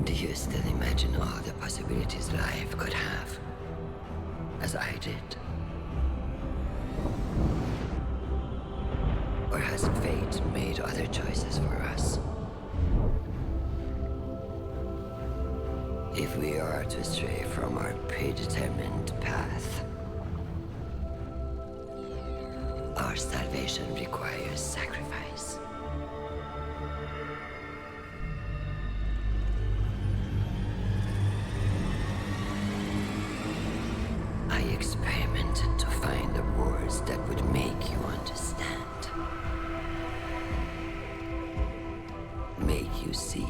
Do you still imagine all the possibilities life could have, as I did? Or has fate made other choices for us? If we are to stray from our predetermined path, our salvation requires sacrifice. I experimented to find the words that would make you understand. Make you see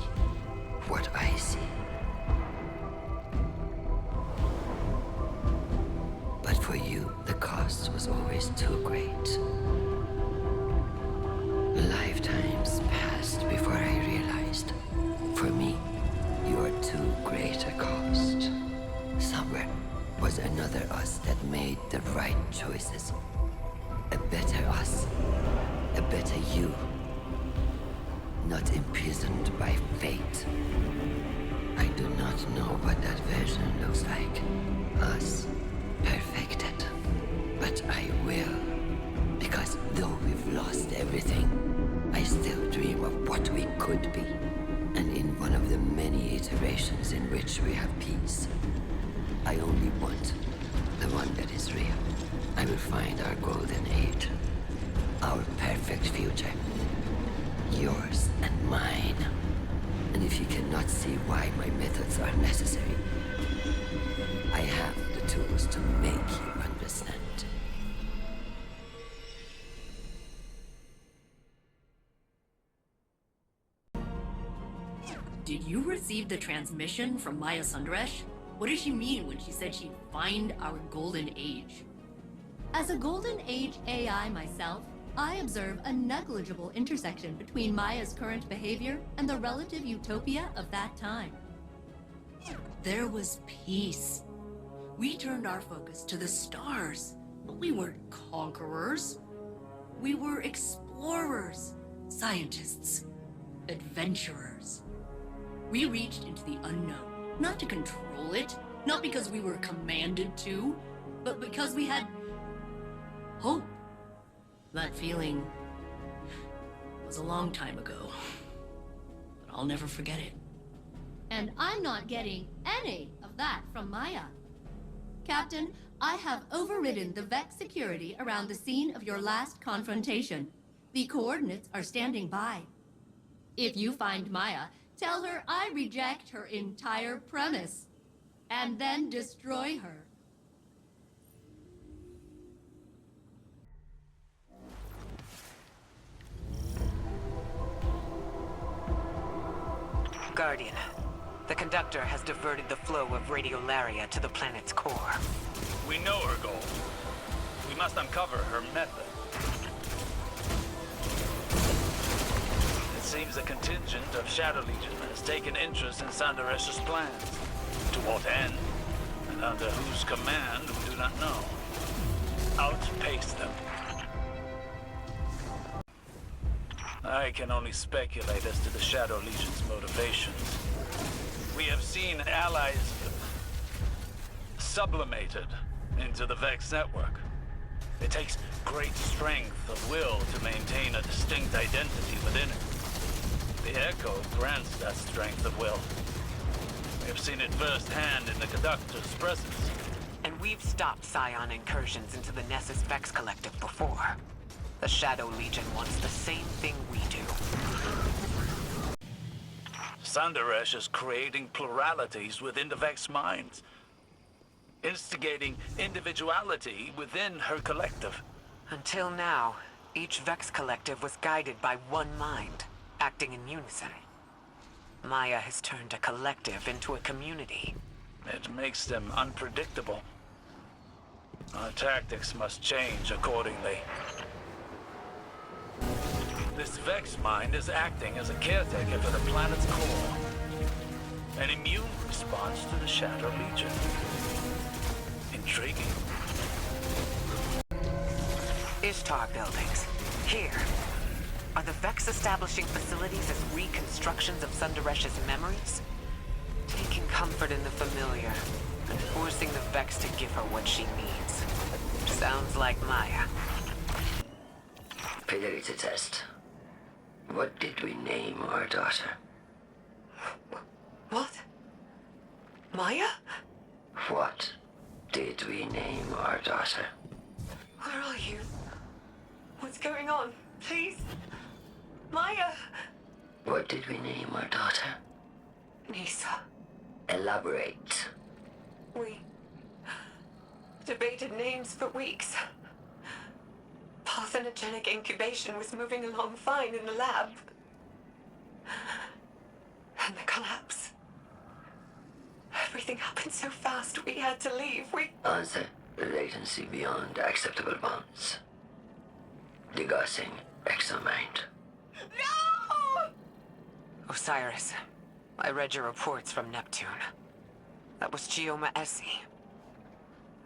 what I see. But for you, the cost was always too great. Lifetimes passed before I realized. For me, you are too great a cost. Somewhere was another us that made the right choices. A better us. A better you. Not imprisoned by fate. I do not know what that version looks like. Us. Perfected. But I will. Because though we've lost everything, I still dream of what we could be. And in one of the many iterations in which we have peace, I only want the one that is real. I will find our golden age. Our perfect future. Yours and mine. And if you cannot see why my methods are necessary, I have the tools to make you understand. Did you receive the transmission from Maya Sundaresh? What did she mean when she said she'd find our golden age? As a golden age AI myself, I observe a negligible intersection between Maya's current behavior and the relative utopia of that time. There was peace. We turned our focus to the stars, but we weren't conquerors. We were explorers, scientists, adventurers. We reached into the unknown, not to control it, not because we were commanded to, but because we had hope. That feeling was a long time ago, but I'll never forget it. And I'm not getting any of that from Maya. Captain, I have overridden the Vex security around the scene of your last confrontation. The coordinates are standing by. If you find Maya, tell her I reject her entire premise, and then destroy her. Guardian, the conductor has diverted the flow of radiolaria to the planet's core. We know her goal. We must uncover her method. It seems a contingent of Shadow Legion has taken interest in Sandaresh's plans. To what end, and under whose command, we do not know. Outpace them. I can only speculate as to the Shadow Legion's motivations. We have seen allies sublimated into the Vex network. It takes great strength of will to maintain a distinct identity within it. The Echo grants that strength of will. We have seen it firsthand in the Conductor's presence. And we've stopped Scion incursions into the Nessus Vex Collective before. The Shadow Legion wants the same thing we do. Sandaresh is creating pluralities within the Vex minds, instigating individuality within her collective. Until now, each Vex Collective was guided by one mind, acting in unison. Maya has turned a collective into a community. It makes them unpredictable. Our tactics must change accordingly. This Vex mind is acting as a caretaker for the planet's core. An immune response to the Shadow Legion. Intriguing. Ishtar buildings. Here. Are the Vex establishing facilities as reconstructions of Sundaresh's memories? comfort in the familiar, and forcing the Vex to give her what she needs. Sounds like Maya. Fidelity test. What did we name our daughter? What? Maya? What did we name our daughter? Where are you? What's going on? Please? Maya! What did we name our daughter? Nisa. Elaborate. We debated names for weeks. Parthenogenic incubation was moving along fine in the lab. And the collapse. Everything happened so fast, we had to leave. Answer. Latency beyond acceptable bounds. Degaussing exomind. No! Osiris, I read your reports from Neptune. That was Chioma Essie.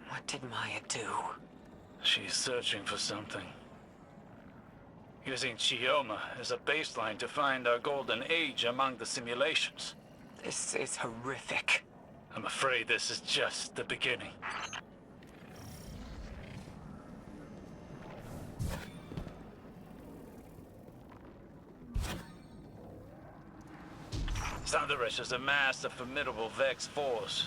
What did Maya do? She's searching for something. Using Chioma as a baseline to find our golden age among the simulations. This is horrific. I'm afraid this is just the beginning. Thunderous has amassed a formidable Vex force.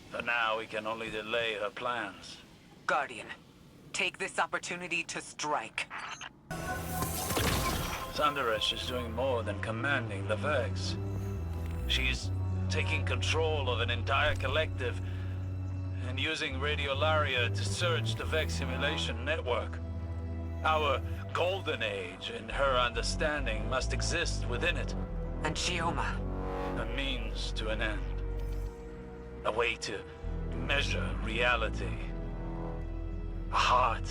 For now, we can only delay her plans. Guardian, take this opportunity to strike. Thunderous is doing more than commanding the Vex. She's taking control of an entire collective and using Radiolaria to search the Vex simulation network. Our golden age, in her understanding, must exist within it. And Chioma. A means to an end. A way to measure reality. A heart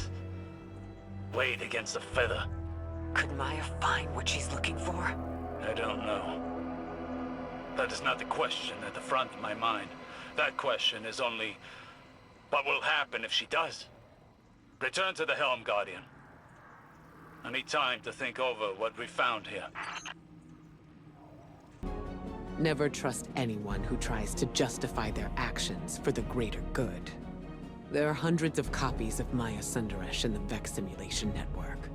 weighed against a feather. Could Maya find what she's looking for? I don't know. That is not the question at the front of my mind. That question is only, what will happen if she does? Return to the helm, Guardian. I need time to think over what we found here. Never trust anyone who tries to justify their actions for the greater good. There are hundreds of copies of Maya Sundaresh in the Vex simulation network.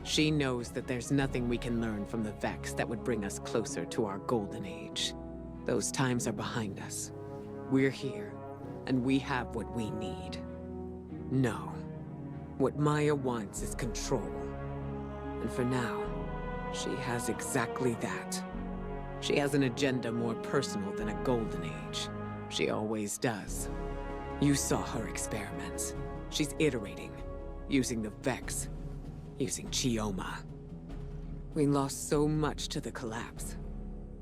She knows that there's nothing we can learn from the Vex that would bring us closer to our golden age. Those times are behind us. We're here, and we have what we need. No. What Maya wants is control. And for now, she has exactly that. She has an agenda more personal than a golden age. She always does. You saw her experiments. She's iterating, using the Vex, using Chioma. We lost so much to the collapse.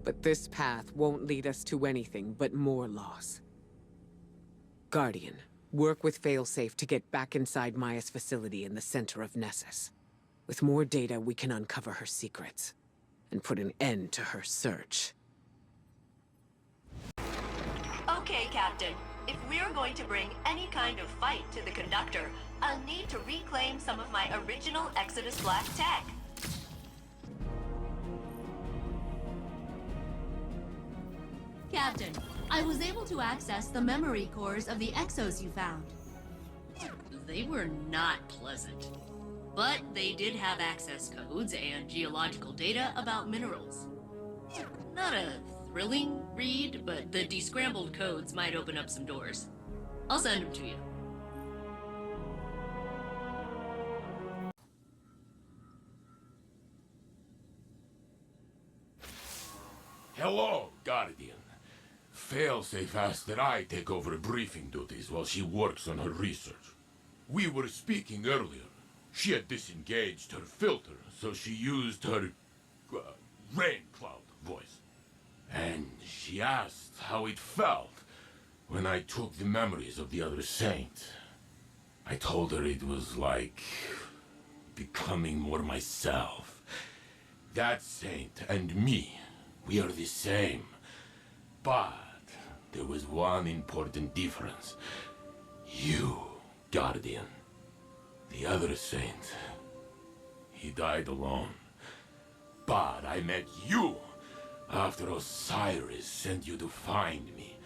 But this path won't lead us to anything but more loss. Guardian, work with Failsafe to get back inside Maya's facility in the center of Nessus. With more data, we can uncover her secrets and put an end to her search. Okay, Captain. If we're going to bring any kind of fight to the Conductor, I'll need to reclaim some of my original Exodus Black tech. Captain, I was able to access the memory cores of the exos you found. They were not pleasant. But they did have access codes and geological data about minerals. Not a thrilling read, but the descrambled codes might open up some doors. I'll send them to you. Hello, Guardian. Failsafe asked that I take over briefing duties while she works on her research. We were speaking earlier. She had disengaged her filter, so she used her rain cloud voice. And she asked how it felt when I took the memories of the other saint. I told her it was like becoming more myself. That saint and me, we are the same. But there was one important difference. You, Guardian. The other saint, he died alone. But I met you After Osiris sent you to find me,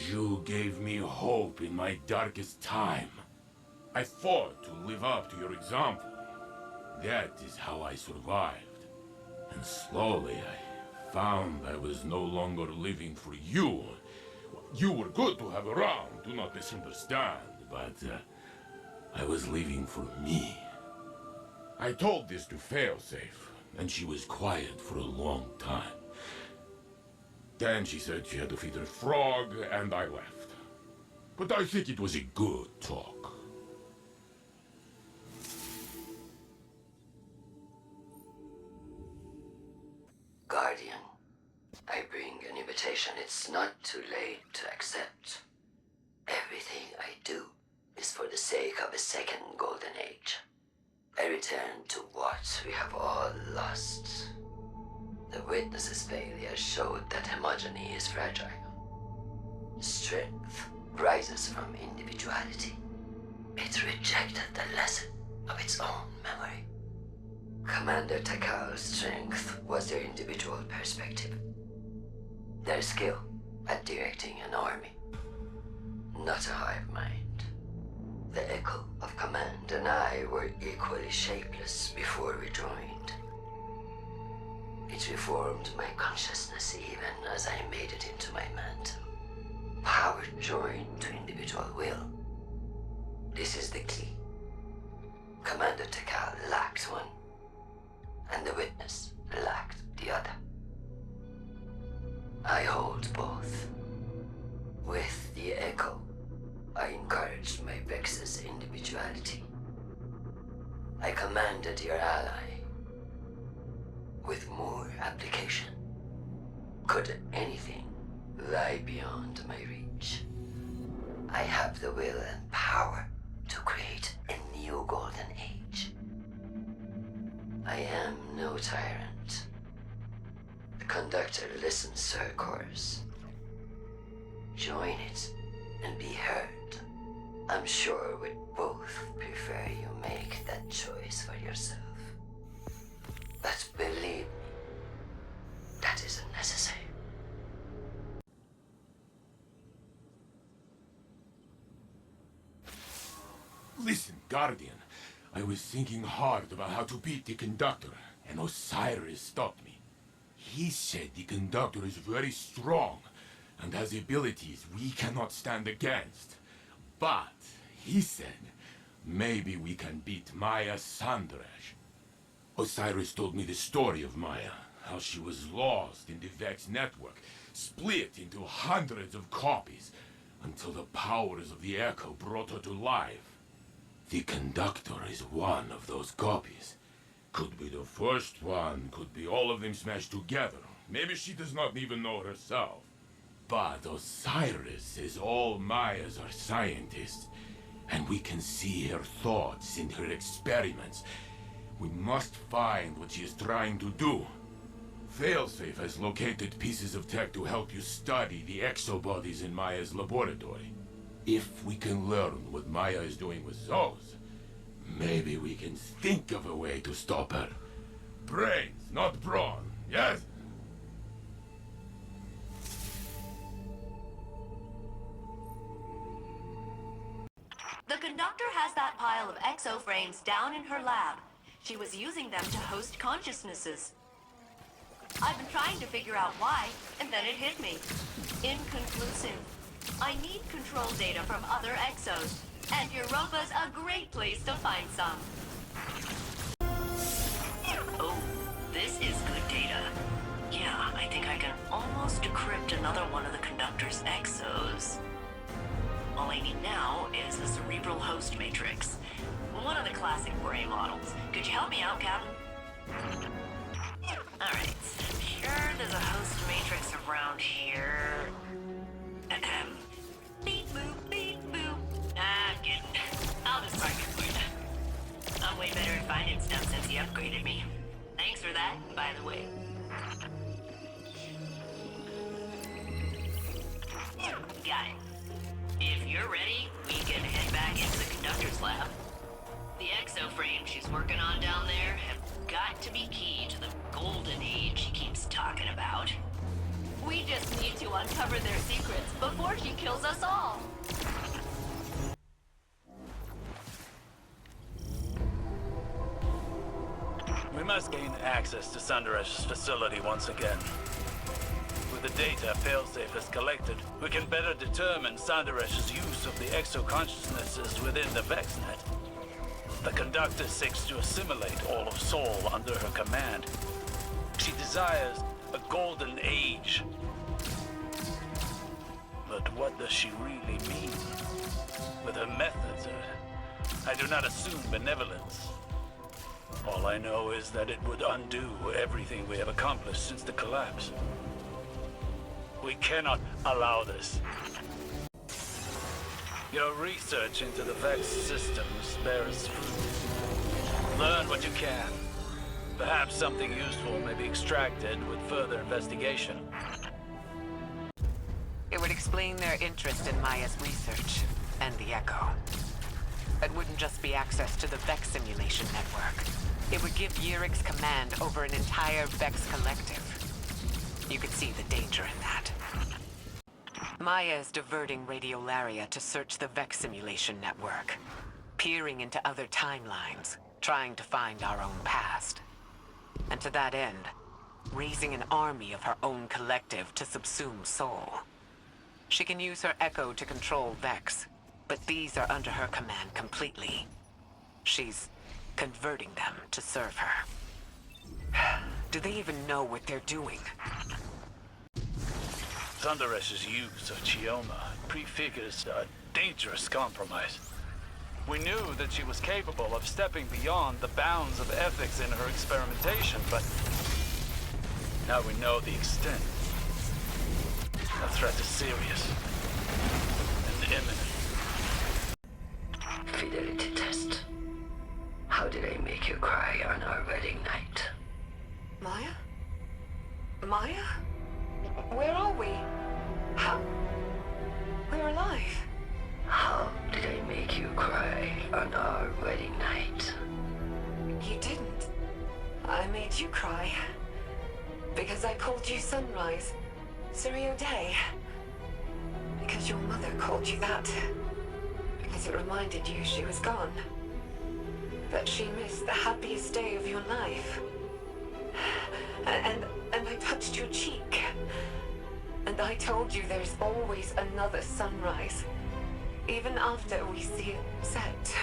you gave me hope in my darkest time. I fought to live up to your example. That is how I survived. And slowly I found I was no longer living for you. You were good to have around, do not misunderstand, but I was living for me. I told this to Failsafe, and she was quiet for a long time. Then she said she had to feed her frog, and I left. But I think it was a good talk. Guardian, I bring an invitation. It's not too late to accept. Everything I do is for the sake of a second golden age. I return to what we have all lost. The Witness's failure showed that homogeny is fragile. Strength rises from individuality. It rejected the lesson of its own memory. Commander Takal's strength was their individual perspective. Their skill at directing an army. Not a hive mind. The Echo of Command and I were equally shapeless before we joined. It reformed my consciousness even as I made it into my mantle. Power joined to individual will. This is the key. Commander Takal lacked one, and the Witness lacked the other. I hold both. With the Echo, I encouraged my Vex's individuality. I commanded your ally. With more application, could anything lie beyond my reach? I have the will and power to create a new golden age. I am no tyrant. The conductor listens to her chorus. Join it and be heard. I'm sure we'd both prefer you make that choice for yourself. But believe me, that isn't necessary. Listen, Guardian. I was thinking hard about how to beat the conductor, and Osiris stopped me. He said the conductor is very strong, and has abilities we cannot stand against. But, he said, maybe we can beat Maya Sandrash. Osiris told me the story of Maya, how she was lost in the Vex network, split into hundreds of copies, until the powers of the Echo brought her to life. The conductor is one of those copies. Could be the first one, could be all of them smashed together. Maybe she does not even know herself. But Osiris says all Mayas are scientists, and we can see her thoughts in her experiments. We must find what she is trying to do. Failsafe has located pieces of tech to help you study the exobodies in Maya's laboratory. If we can learn what Maya is doing with those, maybe we can think of a way to stop her. Brains, not brawn, yes? The conductor has that pile of exoframes down in her lab. She was using them to host consciousnesses. I've been trying to figure out why, and then it hit me. Inconclusive. I need control data from other exos, and Europa's a great place to find some. Oh, this is good data. Yeah, I think I can almost decrypt another one of the conductor's exos. All I need now is a cerebral host matrix. One of the classic brain models. Could you help me out, Captain? Alright, I'm sure there's a host matrix around here. Beep boop, beep boop. I'm kidding. I'll just park it for you. I'm way better at finding stuff since he upgraded me. Thanks for that, by the way. Got it. If you're ready, we can head back into the conductor's lab. The exoframes she's working on down there have got to be key to the golden age she keeps talking talking about. We just need to uncover their secrets before she kills us all. We must gain access to Sanderesh's facility once again. With the data Failsafe has collected, we can better determine Sanderesh's use of the exo-consciousnesses within the VexNet. The Conductor seeks to assimilate all of Sol under her command. She desires a golden age. But what does she really mean? With her methods, I do not assume benevolence. All I know is that it would undo everything we have accomplished since the collapse. We cannot allow this. Your research into the Vex systems bears fruit. Learn what you can. Perhaps something useful may be extracted with further investigation. It would explain their interest in Maya's research and the Echo. It wouldn't just be access to the Vex simulation network. It would give Yurik's command over an entire Vex collective. You could see the danger in that. Maya is diverting Radiolaria to search the Vex simulation network, peering into other timelines, trying to find our own past. And to that end, raising an army of her own collective to subsume Sol. She can use her Echo to control Vex, but these are under her command completely. She's converting them to serve her. Do they even know what they're doing? Sanderesh's use of Chioma prefigures a dangerous compromise. We knew that she was capable of stepping beyond the bounds of ethics in her experimentation, but now we know the extent. The threat is serious and imminent. Fidelity test. How did I make you cry on our wedding night? Maya? Maya? Where are we? How? We're alive. How did I make you cry on our wedding night? You didn't. I made you cry. Because I called you Sunrise. Sirio Day. Because your mother called you that. Because it reminded you she was gone. That she missed the happiest day of your life. And I touched your cheek. And I told you there's always another sunrise. Even after we see it set.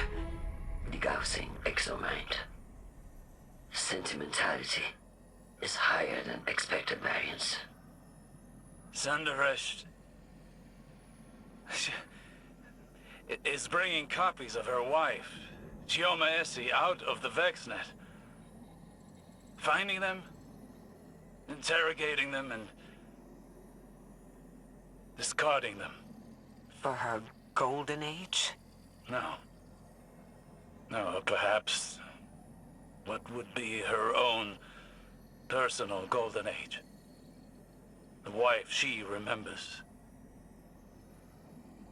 Degaussing exomind. Sentimentality is higher than expected variance. Sanderesh is bringing copies of her wife, Chioma Essie, out of the VexNet. Finding them, interrogating them, and discarding them. For her golden age? No. No, perhaps what would be her own personal golden age. The wife she remembers.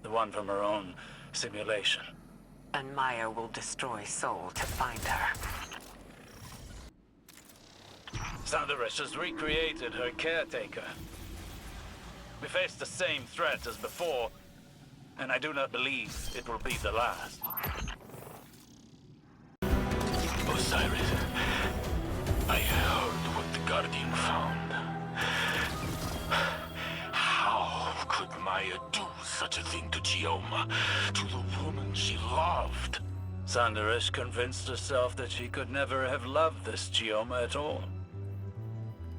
The one from her own simulation. And Maya will destroy Sol to find her. Sanderesh has recreated her caretaker. We face the same threat as before, and I do not believe it will be the last. Osiris, I heard what the Guardian found. How could Maya do such a thing to Chioma, to the woman she loved? Sanderesh convinced herself that she could never have loved this Chioma at all.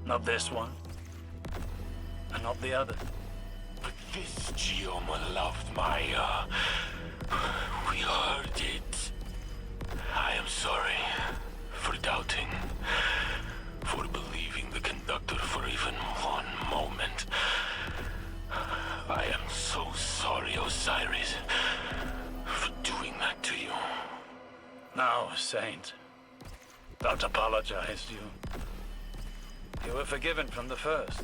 Not this one, and not the other. But this Chioma loved Maya. We heard it. I am sorry for doubting, for believing the Conductor for even one moment. I am so sorry, Osiris, for doing that to you. No, Saint. Don't apologize. You were forgiven from the first.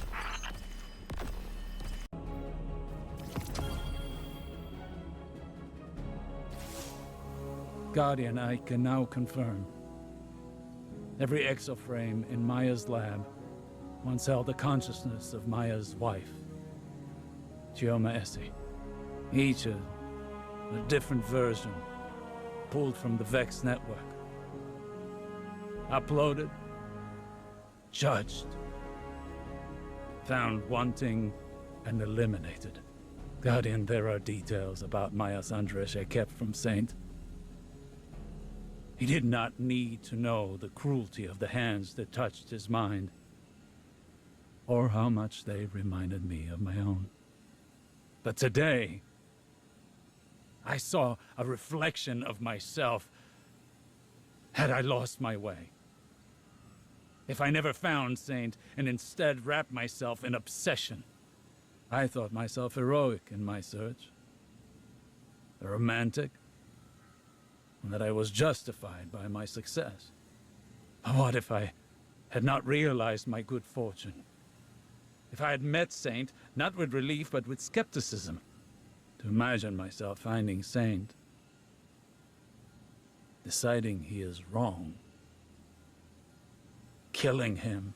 Guardian, I can now confirm. Every exoframe in Maya's lab once held the consciousness of Maya's wife, Chioma Essie. Each a different version, pulled from the Vex network. Uploaded, judged, found wanting, and eliminated. Guardian, there are details about Myas Andreshe kept from Saint. He did not need to know the cruelty of the hands that touched his mind, or how much they reminded me of my own. But today, I saw a reflection of myself had I lost my way. If I never found Saint and instead wrapped myself in obsession, I thought myself heroic in my search, romantic, and that I was justified by my success. But what if I had not realized my good fortune? If I had met Saint, not with relief, but with skepticism, to imagine myself finding Saint, deciding he is wrong, killing him,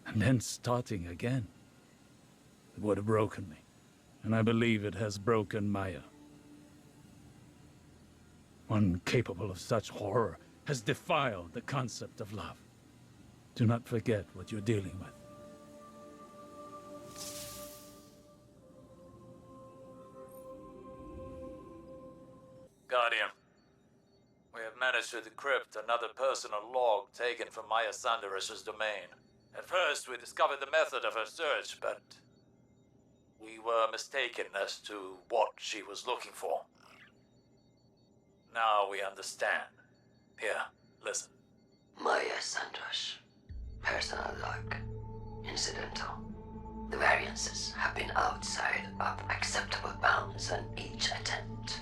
and then starting again. It would have broken me, and I believe it has broken Maya. One capable of such horror has defiled the concept of love. Do not forget what you're dealing with. Guardian, we have managed to decrypt another personal log taken from Maya Sanderish's domain. At first, we discovered the method of her search, but we were mistaken as to what she was looking for. Now we understand. Here, listen. Maya Sandrash. Personal log. Incidental. The variances have been outside of acceptable bounds on each attempt.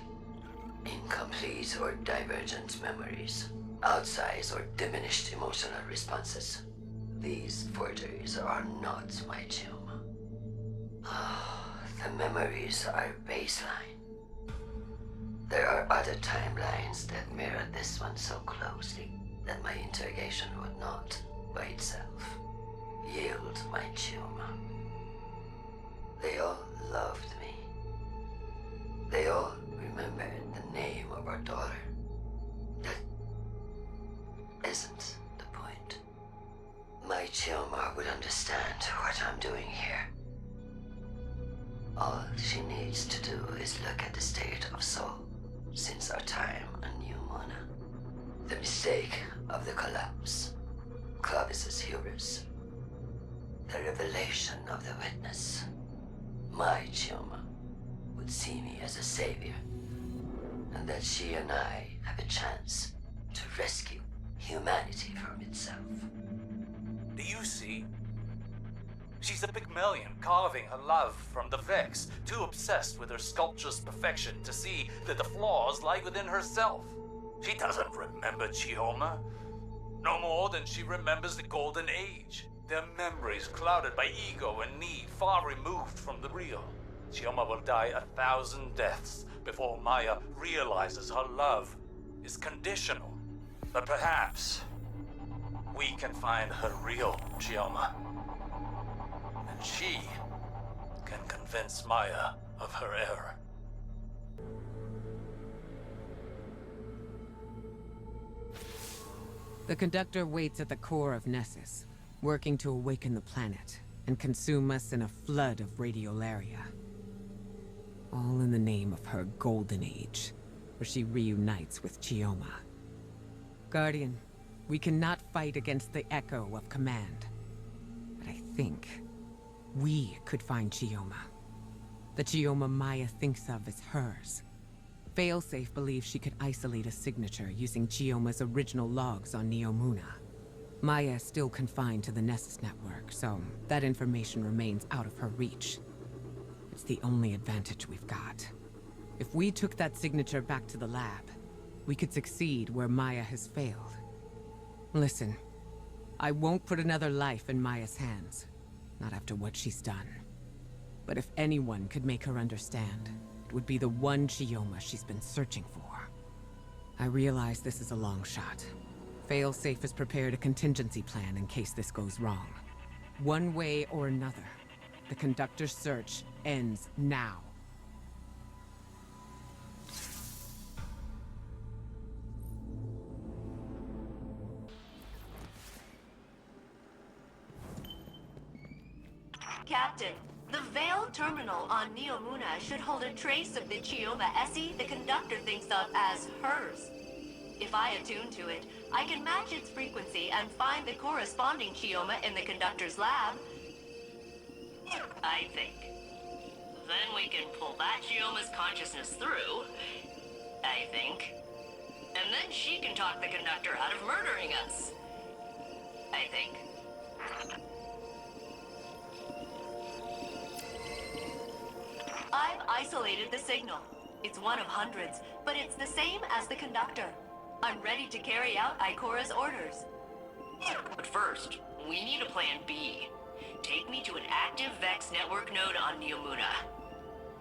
Incomplete or divergent memories. Outsized or diminished emotional responses. These forgeries are not my Chioma. The memories are baseline. There are other timelines that mirror this one so closely that my interrogation would not, by itself, yield my Chioma. They all loved me. They all remembered the name of our daughter. That isn't the point. My Chioma would understand what I'm doing here. All she needs to do is look at the state of Soul since our time on New Mona. The mistake of the collapse, Clovis's hubris, the revelation of the witness. My Chioma would see me as a savior, and that she and I have a chance to rescue humanity from itself. Do you see? She's a Pygmalion carving her love from the Vex, too obsessed with her sculpture's perfection to see that the flaws lie within herself. She doesn't remember Chioma, no more than she remembers the Golden Age. Their memories clouded by ego and need far removed from the real. Chioma will die 1,000 deaths before Maya realizes her love is conditional. But perhaps we can find her real Chioma. And she can convince Maya of her error. The conductor waits at the core of Nessus, working to awaken the planet and consume us in a flood of radiolaria. All in the name of her Golden Age, where she reunites with Chioma. Guardian, we cannot fight against the echo of command. But I think we could find Chioma. The Chioma Maya thinks of as hers. Failsafe believes she could isolate a signature using Chioma's original logs on Neomuna. Maya is still confined to the Nessus network, so that information remains out of her reach. It's the only advantage we've got. If we took that signature back to the lab, we could succeed where Maya has failed. Listen, I won't put another life in Maya's hands. Not after what she's done. But if anyone could make her understand, it would be the one Chioma she's been searching for. I realize this is a long shot. Failsafe has prepared a contingency plan in case this goes wrong. One way or another, the conductor's search ends now. Captain, the Vale terminal on Neomuna should hold a trace of the Chioma Essie the conductor thinks of as hers. If I attune to it, I can match its frequency and find the corresponding Chioma in the conductor's lab. I think. Then we can pull that Chioma's consciousness through, I think. And then she can talk the conductor out of murdering us. I think. I've isolated the signal. It's one of hundreds, but it's the same as the conductor. I'm ready to carry out Ikora's orders. But first, we need a plan B. Take me to an active Vex network node on Neomuna.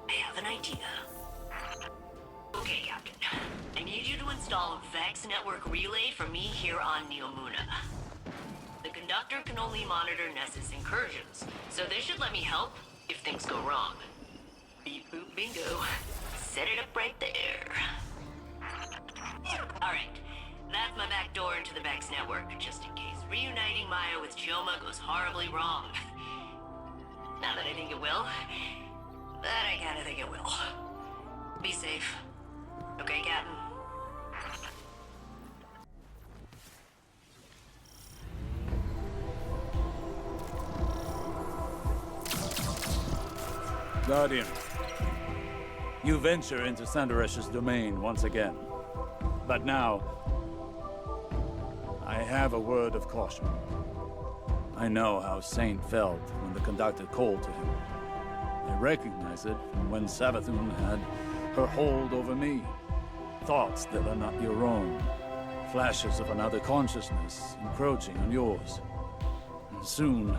I have an idea. Okay, Captain. I need you to install a Vex network relay for me here on Neomuna. The conductor can only monitor Ness's incursions, so this should let me help if things go wrong. Beep boop bingo. Set it up right there. Alright, that's my back door into the Vex network, just in case reuniting Maya with Chioma goes horribly wrong. Not that I think it will, but I kinda think it will. Be safe. Okay, Captain? Guardian, you venture into Sandaresh's domain once again. But now, I have a word of caution. I know how Saint felt when the conductor called to him. I recognize it from when Savathun had her hold over me. Thoughts that are not your own. Flashes of another consciousness encroaching on yours. And soon,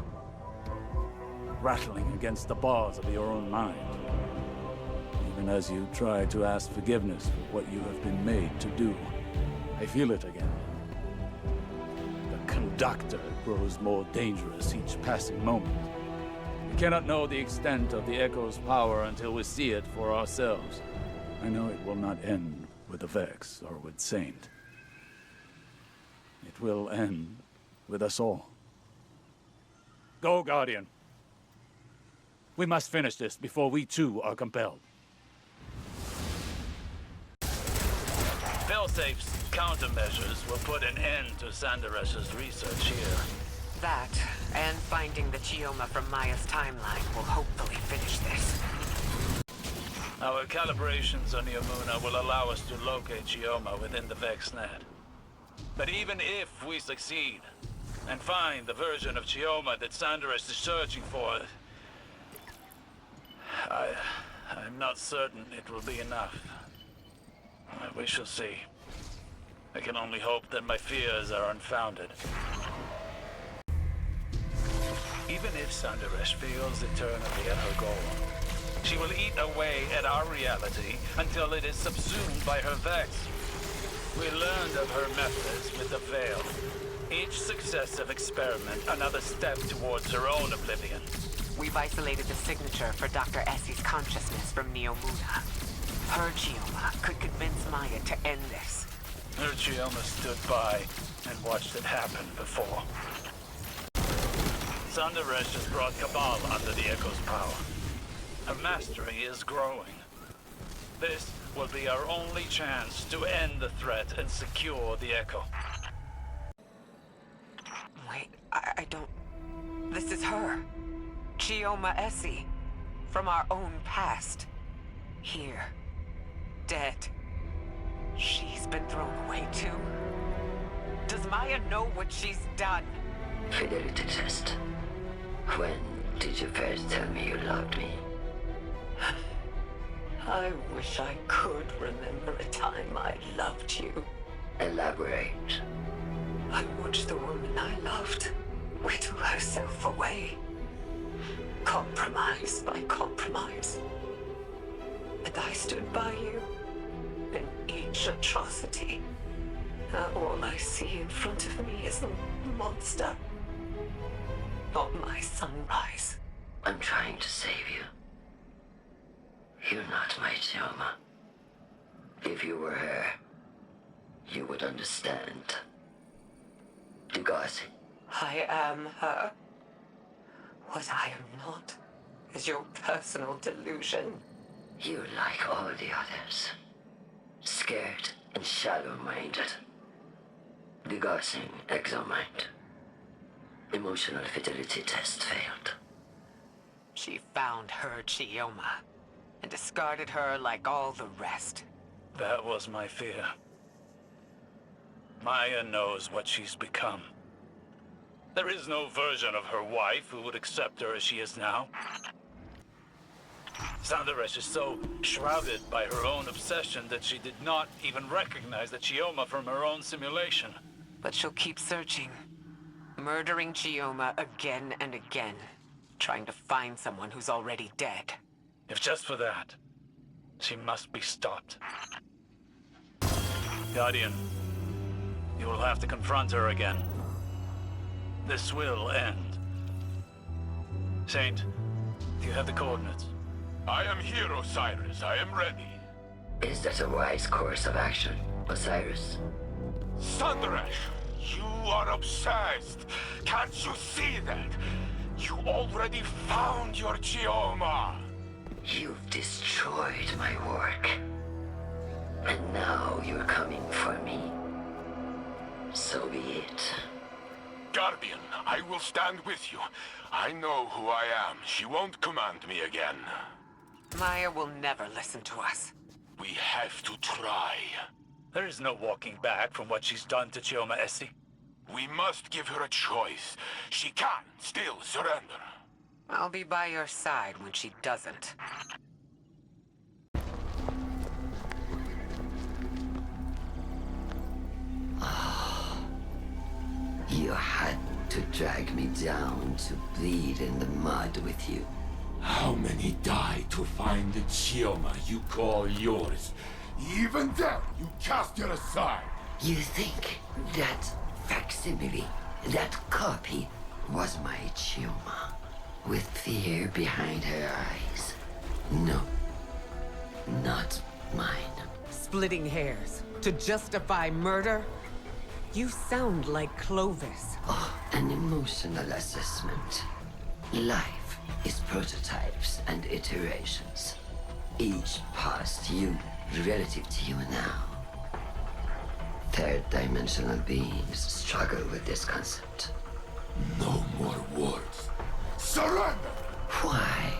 rattling against the bars of your own mind. Even as you try to ask forgiveness for what you have been made to do, I feel it again. The conductor grows more dangerous each passing moment. We cannot know the extent of the Echo's power until we see it for ourselves. I know it will not end with the Vex or with Saint. It will end with us all. Go, Guardian. We must finish this before we too are compelled. Failsafe's countermeasures will put an end to Sandaresh's research here. That, and finding the Chioma from Maya's timeline will hopefully finish this. Our calibrations on Neomuna will allow us to locate Chioma within the VexNet. But even if we succeed, and find the version of Chioma that Sandaresh is searching for, I'm not certain it will be enough. We shall see. I can only hope that my fears are unfounded. Even if Sandaresh fails eternally at her goal, she will eat away at our reality until it is subsumed by her Vex. We learned of her methods with the Veil. Each successive experiment another step towards her own oblivion. We've isolated the signature for Dr. Essie's consciousness from Neomuna. Her Chioma could convince Maya to end this. Her Chioma stood by and watched it happen before. Sandaresh has brought Cabal under the Echo's power. Her mastery is growing. This will be our only chance to end the threat and secure the Echo. Wait, I don't... This is her. Chioma Essie. From our own past. Here. Dead. She's been thrown away too. Does Maya know what she's done? Fidelity test. When did you first tell me you loved me? I wish I could remember a time I loved you. Elaborate. I watched the woman I loved whittle herself away. Compromise by compromise. And I stood by you in each atrocity. Now all I see in front of me is a monster. Not my sunrise. I'm trying to save you. You're not my Chioma. If you were her, you would understand. Degasi. I am her. What I am not is your personal delusion. You're like all the others. Scared and shallow-minded. Degasi, exomind. Emotional fidelity test failed. She found her Chioma and discarded her like all the rest. That was my fear. Maya knows what she's become. There is no version of her wife who would accept her as she is now. Sandaresh is so shrouded by her own obsession that she did not even recognize the Chioma from her own simulation. But she'll keep searching, murdering Chioma again and again, trying to find someone who's already dead. If just for that, she must be stopped. Guardian, you will have to confront her again. This will end. Saint, do you have the coordinates? I am here, Osiris. I am ready. Is that a wise course of action, Osiris? Sandaresh, you are obsessed. Can't you see that? You already found your Chioma. You've destroyed my work. And now you're coming for me. So be it. Guardian, I will stand with you. I know who I am. She won't command me again. Maya will never listen to us. We have to try. There is no walking back from what she's done to Chioma Essie. We must give her a choice. She can still surrender. I'll be by your side when she doesn't. You had to drag me down to bleed in the mud with you. How many died to find the Chioma you call yours? Even then, you cast her aside. You think that facsimile, that copy, was my Chioma, with fear behind her eyes? No, not mine. Splitting hairs to justify murder? You sound like Clovis. Oh, an emotional assessment. Life is prototypes and iterations. Each past you relative to you now. Third-dimensional beings struggle with this concept. No more words. Surrender! Why?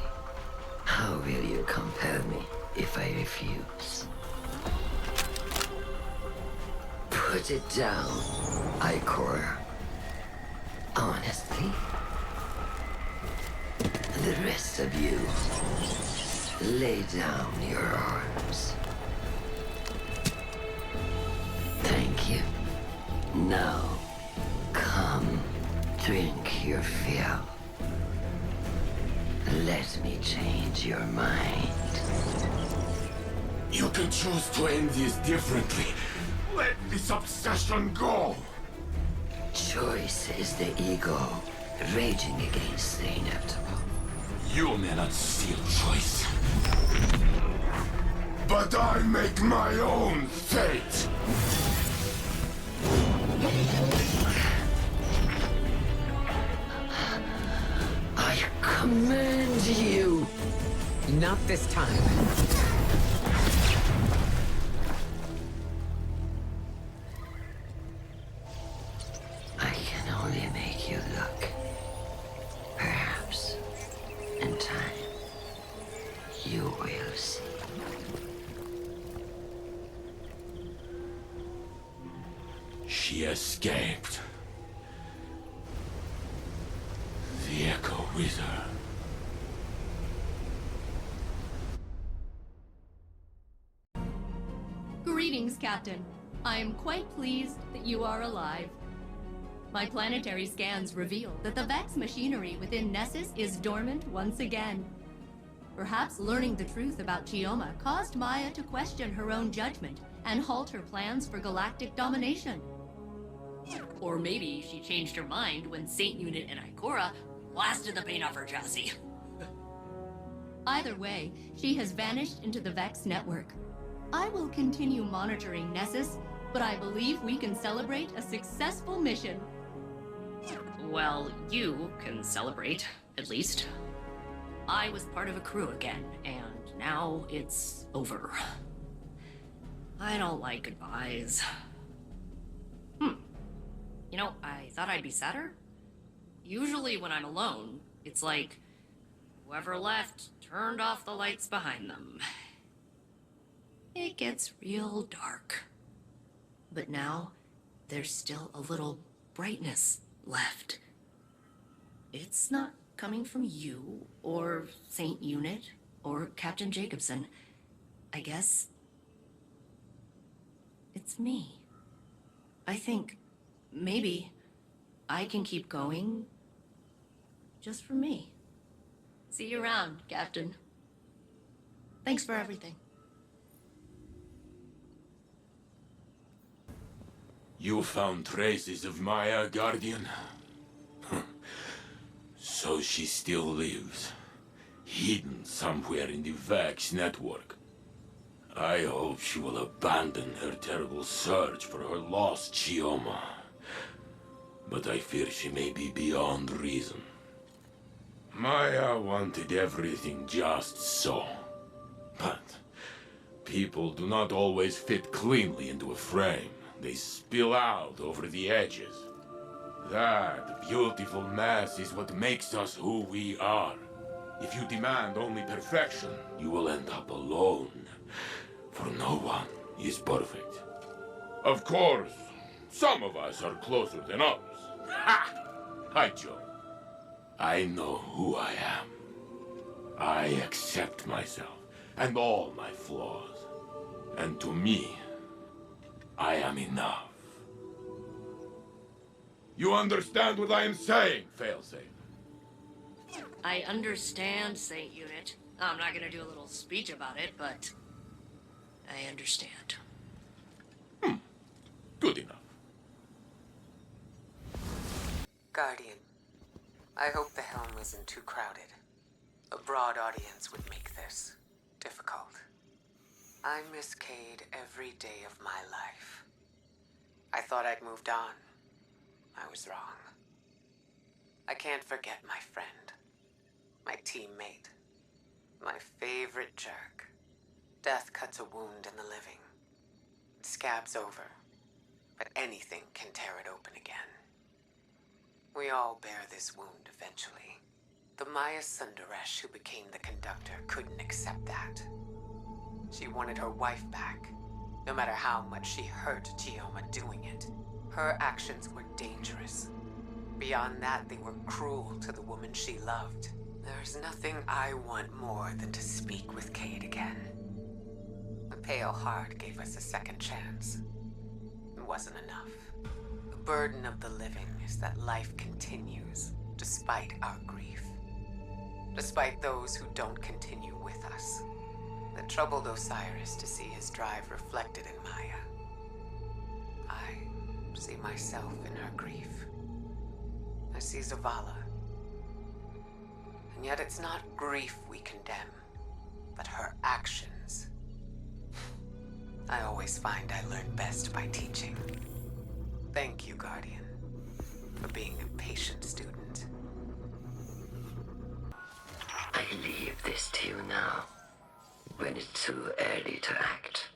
How will you compel me if I refuse? Put it down, Ikora. Honestly. The rest of you, lay down your arms. Thank you. Now, come, drink your fill. Let me change your mind. You can choose to end this differently. Let this obsession go. Choice is the ego raging against the inevitable. You may not steal choice. But I make my own fate. I command you. Not this time. I can only make you look. Perhaps, in time, you will see. She escaped. The Echo with her. Greetings, Captain. I am quite pleased that you are alive. My planetary scans reveal that the Vex machinery within Nessus is dormant once again. Perhaps learning the truth about Chioma caused Maya to question her own judgment and halt her plans for galactic domination. Or maybe she changed her mind when Saint Unit and Ikora blasted the paint off her chassis. Either way, she has vanished into the Vex network. I will continue monitoring Nessus, but I believe we can celebrate a successful mission. Well, you can celebrate, at least. I was part of a crew again, and now it's over. I don't like goodbyes. You know, I thought I'd be sadder. Usually when I'm alone, it's like whoever left turned off the lights behind them. It gets real dark. But now, there's still a little brightness left. It's not coming from you, or Saint Unit, or Captain Jacobson. I guess it's me. I think maybe I can keep going just for me. See you around, Captain. Thanks for everything. You found traces of Maya, Guardian? So she still lives, hidden somewhere in the Vex network. I hope she will abandon her terrible search for her lost Chioma. But I fear she may be beyond reason. Maya wanted everything just so. But people do not always fit cleanly into a frame. They spill out over the edges. That beautiful mess is what makes us who we are. If you demand only perfection, you will end up alone. For no one is perfect. Of course, some of us are closer than others. Ha! I joke. I know who I am. I accept myself and all my flaws. And to me, I am enough. You understand what I am saying, Failsafe? I understand, Saint Unit. I'm not gonna do a little speech about it, but I understand. Good enough. Guardian, I hope the helm isn't too crowded. A broad audience would make this difficult. I miss Cayde every day of my life. I thought I'd moved on. I was wrong. I can't forget my friend, my teammate, my favorite jerk. Death cuts a wound in the living. It scabs over, but anything can tear it open again. We all bear this wound eventually. The Maya Sundaresh who became the conductor couldn't accept that. She wanted her wife back, no matter how much she hurt Chioma doing it. Her actions were dangerous. Beyond that, they were cruel to the woman she loved. There's nothing I want more than to speak with Cayde again. The Pale Heart gave us a second chance. It wasn't enough. The burden of the living is that life continues, despite our grief. Despite those who don't continue with us. It troubled Osiris to see his drive reflected in Maya. I see myself in her grief. I see Zavala. And yet it's not grief we condemn, but her actions. I always find I learn best by teaching. Thank you, Guardian, for being a patient student. I leave this to you now, when it's too early to act.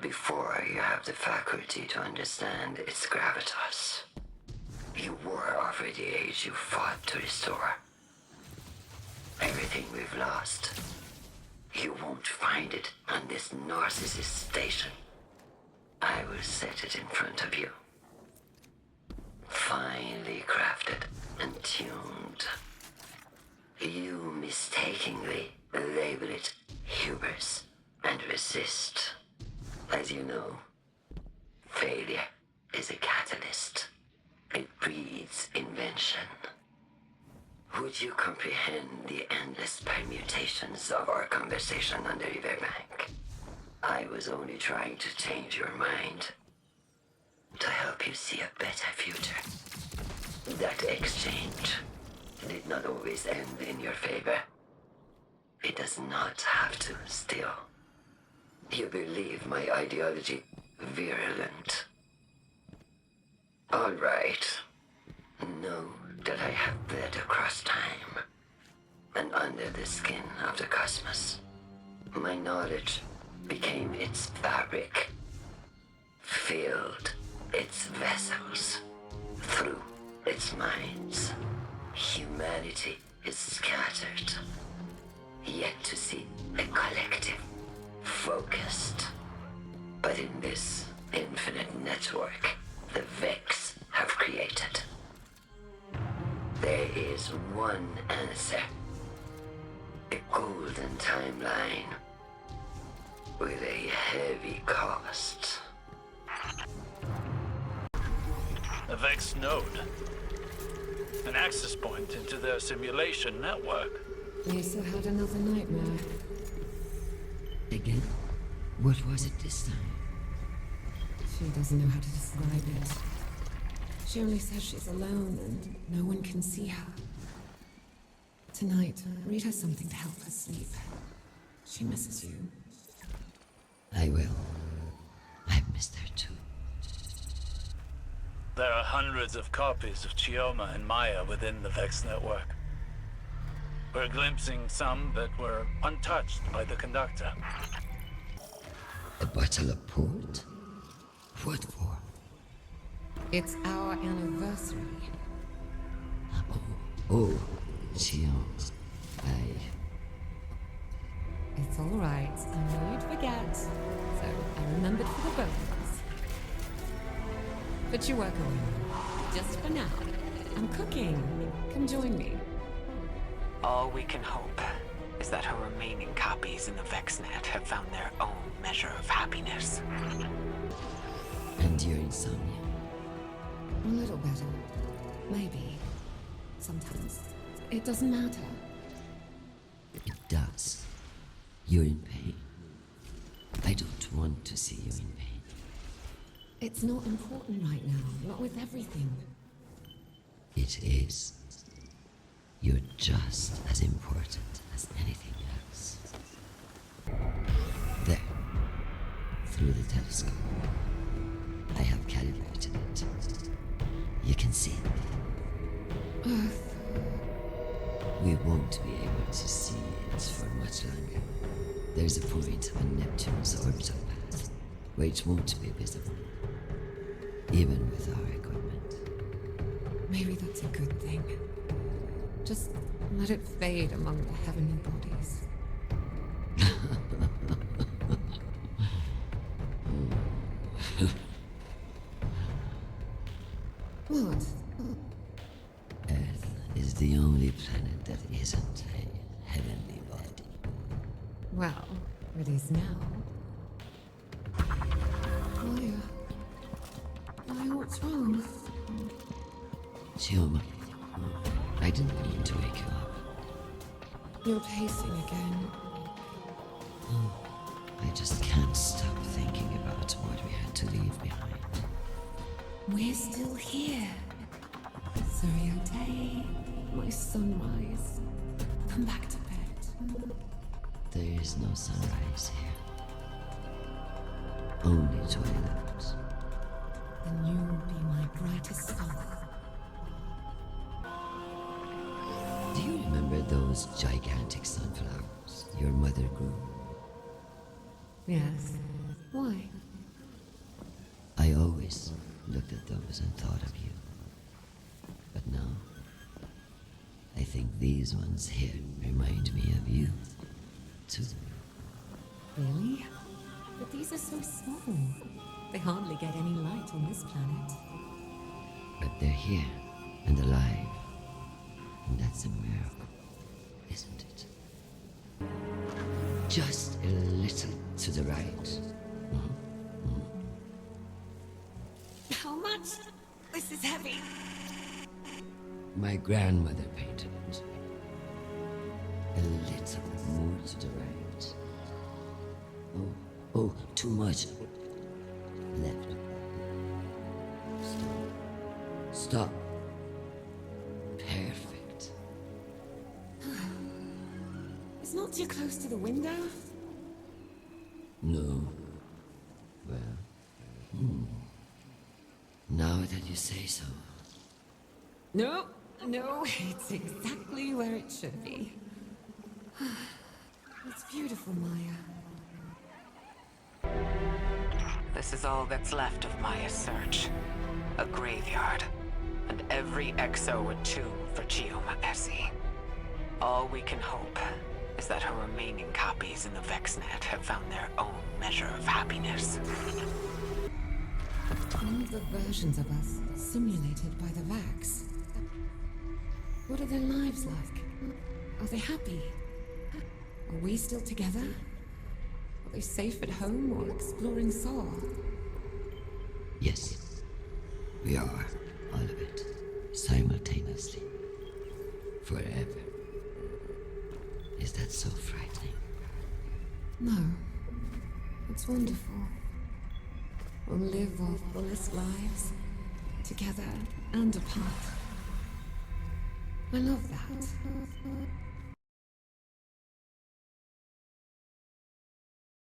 Before you have the faculty to understand its gravitas. You were offered the age you fought to restore. Everything we've lost, you won't find it on this narcissist station. I will set it in front of you. Finely crafted and tuned. You mistakenly label it hubris and resist. As you know, failure is a catalyst. It breeds invention. Would you comprehend the endless permutations of our conversation on the riverbank? I was only trying to change your mind. To help you see a better future. That exchange did not always end in your favor. It does not have to, still. You believe my ideology virulent. All right. Know that I have bled across time and under the skin of the cosmos. My knowledge became its fabric, filled its vessels, through its minds. Humanity is scattered, yet to see a collective, focused. But in this infinite network, the Vex have created, there is one answer. A golden timeline with a heavy cost. A Vex node. An access point into their simulation network. Lisa had another nightmare. Again? What was it this time? She doesn't know how to describe it. She only says she's alone and no one can see her. Tonight, read her something to help her sleep. She misses you. I will. I've missed her too. There are hundreds of copies of Chioma and Maya within the Vex network. We're glimpsing some that were untouched by the conductor. A bottle of port? What for? It's our anniversary. Oh, Chioma. It's all right. I know you'd forget. So I remembered for the both of us. But you work away. Just for now. I'm cooking. Come join me. All we can hope is that her remaining copies in the VexNet have found their own measure of happiness. And your insomnia? A little better. Maybe. Sometimes. It doesn't matter. It does. You're in pain. I don't want to see you in pain. It's not important right now. Not with everything. It is. You're just as important as anything else. There. Through the telescope. I have calibrated it. You can see it. Earth. We won't be able to see it for much longer. There's a point on Neptune's orbital path where it won't be visible, even with our equipment. Maybe that's a good thing. Just let it fade among the heavenly bodies. What? Earth is the only planet that isn't a heavenly body. Well, it is now. Maya. Maya, what's wrong? Chioma, I didn't mean to wake you up. You're pacing again. I just can't stop thinking about what we had to leave behind. We're still here. Suryote, my sunrise. Come back to bed. There is no sunrise here. Only twilight. Then you'll be my brightest star. Do you remember those gigantic sunflowers your mother grew? Yes. Why? I always looked at those and thought of you. But now, I think these ones here remind me of you, too. Really? But these are so small. They hardly get any light on this planet. But they're here and alive. And that's a miracle, isn't it? Just a little to the right. How much? This is heavy. My grandmother painted it. A little more to the right. Oh, too much. Left. Stop. not too close to the window? No. Well, now that you say so. No, no, it's exactly where it should be. It's beautiful, Maya. This is all that's left of Maya's search. A graveyard. And every exo a tomb for Chioma Essie. All we can hope is that her remaining copies in the VexNet have found their own measure of happiness. All of the versions of us simulated by the Vax. What are their lives like? Are they happy? Are we still together? Are they safe at home or exploring Saw? Yes. We are. All of it. Simultaneously. Forever. Is that so frightening? No. It's wonderful. We'll live our fullest lives. Together and apart. I love that.